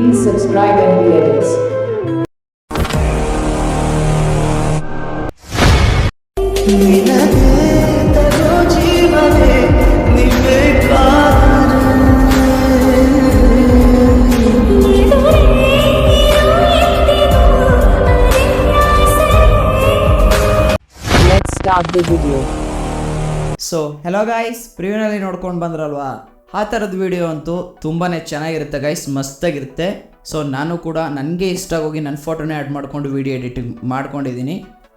Please subscribe MB Edits. Let's start the video. So hello guys, ಪ್ರಿವ್ಯೂನಲ್ಲಿ ನೋಡ್ಕೊಂಡು ಬಂದ್ರಲ್ವಾ, ಆ ಥರದ ವಿಡಿಯೋ ಅಂತೂ ತುಂಬಾ ಚೆನ್ನಾಗಿರುತ್ತೆ ಗೈಸ್, ಮಸ್ತಾಗಿರುತ್ತೆ. ಸೊ ನಾನು ಕೂಡ ನನಗೆ ಇಷ್ಟ ಆಗೋಗಿ ನನ್ನ ಫೋಟೋನೇ ಆ್ಯಡ್ ಮಾಡ್ಕೊಂಡು ವಿಡಿಯೋ ಎಡಿಟಿಂಗ್ ಮಾಡ್ಕೊಂಡಿದ್ದೀನಿ.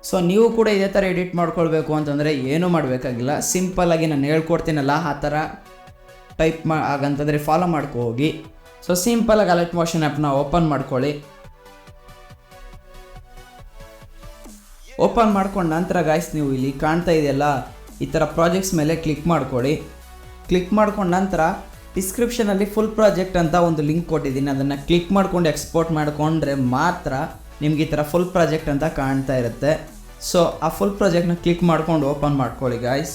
ಸೊ ನೀವು ಕೂಡ ಇದೇ ಥರ ಎಡಿಟ್ ಮಾಡ್ಕೊಳ್ಬೇಕು ಅಂತಂದರೆ ಏನೂ ಮಾಡಬೇಕಾಗಿಲ್ಲ, ಸಿಂಪಲ್ಲಾಗಿ ನಾನು ಹೇಳ್ಕೊಡ್ತೀನಲ್ಲ ಆ ಥರ ಟೈಪ್ ಆಗಂತಂದರೆ ಫಾಲೋ ಮಾಡ್ಕೊ ಹೋಗಿ. ಸೊ ಸಿಂಪಲಾಗಿ ಅಲರ್ಟ್ ಮೋಷನ್ ಆ್ಯಪ್ನ ಓಪನ್ ಮಾಡ್ಕೊಳ್ಳಿ. ಓಪನ್ ಮಾಡ್ಕೊಂಡು ನಂತರ ಗಾಯ್ಸ್ ನೀವು ಇಲ್ಲಿ ಕಾಣ್ತಾ ಇದೆಯಲ್ಲ ಈ ಥರ ಪ್ರಾಜೆಕ್ಟ್ಸ್ ಮೇಲೆ ಕ್ಲಿಕ್ ಮಾಡ್ಕೊಳ್ಳಿ. ಕ್ಲಿಕ್ ಮಾಡ್ಕೊಂಡು ನಂತರ ಡಿಸ್ಕ್ರಿಪ್ಷನಲ್ಲಿ ಫುಲ್ ಪ್ರಾಜೆಕ್ಟ್ ಅಂತ ಒಂದು ಲಿಂಕ್ ಕೊಟ್ಟಿದ್ದೀನಿ, ಅದನ್ನು ಕ್ಲಿಕ್ ಮಾಡ್ಕೊಂಡು ಎಕ್ಸ್ಪೋರ್ಟ್ ಮಾಡಿಕೊಂಡ್ರೆ ಮಾತ್ರ ನಿಮ್ಗೆ ಈ ಥರ ಫುಲ್ ಪ್ರಾಜೆಕ್ಟ್ ಅಂತ ಕಾಣ್ತಾ ಇರುತ್ತೆ. ಸೊ ಆ ಫುಲ್ ಪ್ರಾಜೆಕ್ಟ್ನ ಕ್ಲಿಕ್ ಮಾಡ್ಕೊಂಡು ಓಪನ್ ಮಾಡ್ಕೊಳ್ಳಿ ಗಾಯ್ಸ್.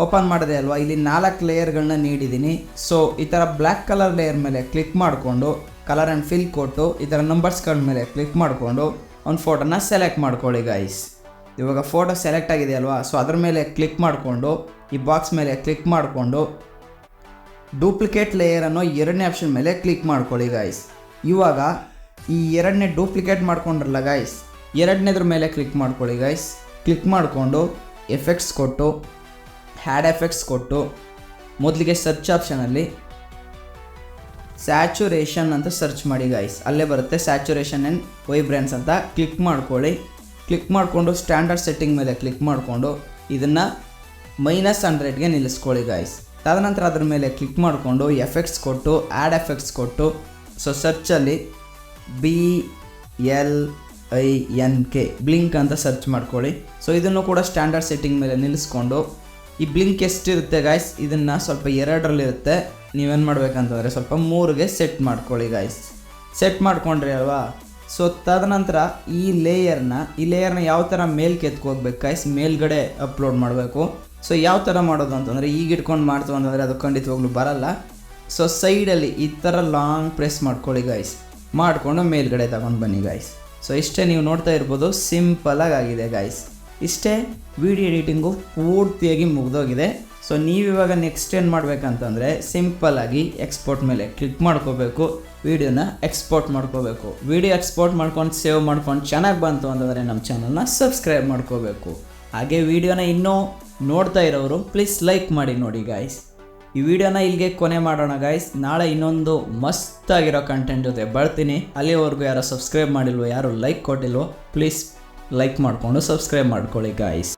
ಓಪನ್ ಮಾಡಿದೆ ಅಲ್ವಾ, ಇಲ್ಲಿ 4 ಲೇಯರ್ಗಳನ್ನ ನೀಡಿದ್ದೀನಿ. ಸೊ ಈ ಥರ ಬ್ಲ್ಯಾಕ್ ಕಲರ್ ಲೇಯರ್ ಮೇಲೆ ಕ್ಲಿಕ್ ಮಾಡಿಕೊಂಡು ಕಲರ್ ಆ್ಯಂಡ್ ಫಿಲ್ ಕೊಟ್ಟು ಈ ಥರ ನಂಬರ್ಸ್ಗಳ ಮೇಲೆ ಕ್ಲಿಕ್ ಮಾಡಿಕೊಂಡು ಒಂದು ಫೋಟೋನ ಸೆಲೆಕ್ಟ್ ಮಾಡ್ಕೊಳ್ಳಿ ಗಾಯ್ಸ್. ಇವಾಗ ಫೋಟೋ ಸೆಲೆಕ್ಟ್ ಆಗಿದೆ ಅಲ್ವಾ, ಸೊ ಅದ್ರ ಮೇಲೆ ಕ್ಲಿಕ್ ಮಾಡಿಕೊಂಡು ಈ ಬಾಕ್ಸ್ ಮೇಲೆ ಕ್ಲಿಕ್ ಮಾಡಿಕೊಂಡು ಡೂಪ್ಲಿಕೇಟ್ ಲೇಯರ್ ಅನ್ನೋ 2ನೇ ಆಪ್ಷನ್ ಮೇಲೆ ಕ್ಲಿಕ್ ಮಾಡ್ಕೊಳ್ಳಿ ಗಾಯ್ಸ್. ಇವಾಗ ಈ 2ನೇ ಡೂಪ್ಲಿಕೇಟ್ ಮಾಡ್ಕೊಂಡ್ರಲ್ಲ ಗಾಯ್ಸ್, 2ನೇದ್ರ ಮೇಲೆ ಕ್ಲಿಕ್ ಮಾಡ್ಕೊಳ್ಳಿ ಗಾಯ್ಸ್. ಕ್ಲಿಕ್ ಮಾಡಿಕೊಂಡು ಎಫೆಕ್ಟ್ಸ್ ಕೊಟ್ಟು ಹ್ಯಾಡ್ ಎಫೆಕ್ಟ್ಸ್ ಕೊಟ್ಟು ಮೊದಲಿಗೆ ಸರ್ಚ್ ಆಪ್ಷನಲ್ಲಿ ಸ್ಯಾಚುರೇಷನ್ ಅಂತ ಸರ್ಚ್ ಮಾಡಿ ಗಾಯ್ಸ್, ಅಲ್ಲೇ ಬರುತ್ತೆ ಸ್ಯಾಚುರೇಷನ್ ಆ್ಯಂಡ್ ವೈಬ್ರೆನ್ಸ್ ಅಂತ. ಕ್ಲಿಕ್ ಮಾಡ್ಕೊಳ್ಳಿ. ಕ್ಲಿಕ್ ಮಾಡಿಕೊಂಡು ಸ್ಟ್ಯಾಂಡರ್ಡ್ ಸೆಟ್ಟಿಂಗ್ ಮೇಲೆ ಕ್ಲಿಕ್ ಮಾಡಿಕೊಂಡು ಇದನ್ನು -100ಗೆ ನಿಲ್ಲಿಸ್ಕೊಳ್ಳಿ ಗಾಯ್ಸ್. ತದನಂತರ ಅದ್ರ ಮೇಲೆ ಕ್ಲಿಕ್ ಮಾಡಿಕೊಂಡು ಎಫೆಕ್ಟ್ಸ್ ಕೊಟ್ಟು ಆ್ಯಡ್ ಎಫೆಕ್ಟ್ಸ್ ಕೊಟ್ಟು ಸೊ ಸರ್ಚಲ್ಲಿ BLINK ಬ್ಲಿಂಕ್ ಅಂತ ಸರ್ಚ್ ಮಾಡ್ಕೊಳ್ಳಿ. ಸೊ ಇದನ್ನು ಕೂಡ ಸ್ಟ್ಯಾಂಡರ್ಡ್ ಸೆಟ್ಟಿಂಗ್ ಮೇಲೆ ನಿಲ್ಲಿಸ್ಕೊಂಡು ಈ ಬ್ಲಿಂಕ್ ಎಷ್ಟಿರುತ್ತೆ ಗಾಯ್ಸ್, ಇದನ್ನು ಸ್ವಲ್ಪ 2ರಲ್ಲಿರುತ್ತೆ, ನೀವೇನು ಮಾಡಬೇಕಂತಂದರೆ ಸ್ವಲ್ಪ 3ಗೆ ಸೆಟ್ ಮಾಡ್ಕೊಳ್ಳಿ ಗಾಯ್ಸ್. ಸೆಟ್ ಮಾಡ್ಕೊಂಡ್ರಿ ಅಲ್ವಾ. ಸೊ ತದನಂತರ ಈ ಲೇಯರ್ನ ಯಾವ ಥರ ಮೇಲ್ಕೆ ಎತ್ಕೋಗ್ಬೇಕು ಗಾಯ್ಸ್, ಮೇಲ್ಗಡೆ ಅಪ್ಲೋಡ್ ಮಾಡಬೇಕು. ಸೊ ಯಾವ ಥರ ಮಾಡೋದು ಅಂತಂದರೆ ಈಗ ಇಟ್ಕೊಂಡು ಮಾಡ್ತೀವಿ ಅಂತಂದರೆ ಅದು ಖಂಡಿತವಾಗ್ಲೂ ಬರಲ್ಲ. ಸೊ ಸೈಡಲ್ಲಿ ಈ ಥರ ಲಾಂಗ್ ಪ್ರೆಸ್ ಮಾಡ್ಕೊಳ್ಳಿ ಗಾಯ್ಸ್, ಮಾಡಿಕೊಂಡು ಮೇಲ್ಗಡೆ ತಗೊಂಡು ಬನ್ನಿ ಗಾಯ್ಸ್. ಸೊ ಇಷ್ಟೇ, ನೀವು ನೋಡ್ತಾ ಇರ್ಬೋದು ಸಿಂಪಲಾಗಿ ಆಗಿದೆ ಗಾಯ್ಸ್. ಇಷ್ಟೇ, ವಿಡಿಯೋ ಎಡಿಟಿಂಗು ಪೂರ್ತಿಯಾಗಿ ಮುಗಿದೋಗಿದೆ. ಸೊ ನೀವಿವಾಗ ನೆಕ್ಸ್ಟ್ ಏನು ಮಾಡಬೇಕಂತಂದರೆ ಸಿಂಪಲ್ಲಾಗಿ ಎಕ್ಸ್ಪೋರ್ಟ್ ಮೇಲೆ ಕ್ಲಿಕ್ ಮಾಡ್ಕೋಬೇಕು, ವೀಡಿಯೋನ ಎಕ್ಸ್ಪೋರ್ಟ್ ಮಾಡ್ಕೋಬೇಕು. ವೀಡಿಯೋ ಎಕ್ಸ್ಪೋರ್ಟ್ ಮಾಡ್ಕೊಂಡು ಸೇವ್ ಮಾಡ್ಕೊಂಡು ಚೆನ್ನಾಗಿ ಬಂತು ಅಂತಂದರೆ ನಮ್ಮ ಚಾನಲ್ನ ಸಬ್ಸ್ಕ್ರೈಬ್ ಮಾಡ್ಕೋಬೇಕು. ಹಾಗೆ ವೀಡಿಯೋನ ಇನ್ನೂ ನೋಡ್ತಾ ಇರೋರು ಪ್ಲೀಸ್ ಲೈಕ್ ಮಾಡಿ ನೋಡಿ ಗಾಯ್ಸ್. ಈ ವಿಡಿಯೋನ ಇಲ್ಲಿಗೆ ಕೊನೆ ಮಾಡೋಣ ಗಾಯ್ಸ್. ನಾಳೆ ಇನ್ನೊಂದು ಮಸ್ತಾಗಿರೋ ಕಂಟೆಂಟ್ ಜೊತೆ ಬರ್ತೀನಿ. ಅಲ್ಲಿವರೆಗೂ ಯಾರು ಸಬ್ಸ್ಕ್ರೈಬ್ ಮಾಡಿಲ್ವೋ, ಯಾರು ಲೈಕ್ ಕೊಟ್ಟಿಲ್ವೋ ಪ್ಲೀಸ್ ಲೈಕ್ ಮಾಡಿಕೊಂಡು ಸಬ್ಸ್ಕ್ರೈಬ್ ಮಾಡ್ಕೊಳ್ಳಿ ಗಾಯ್ಸ್.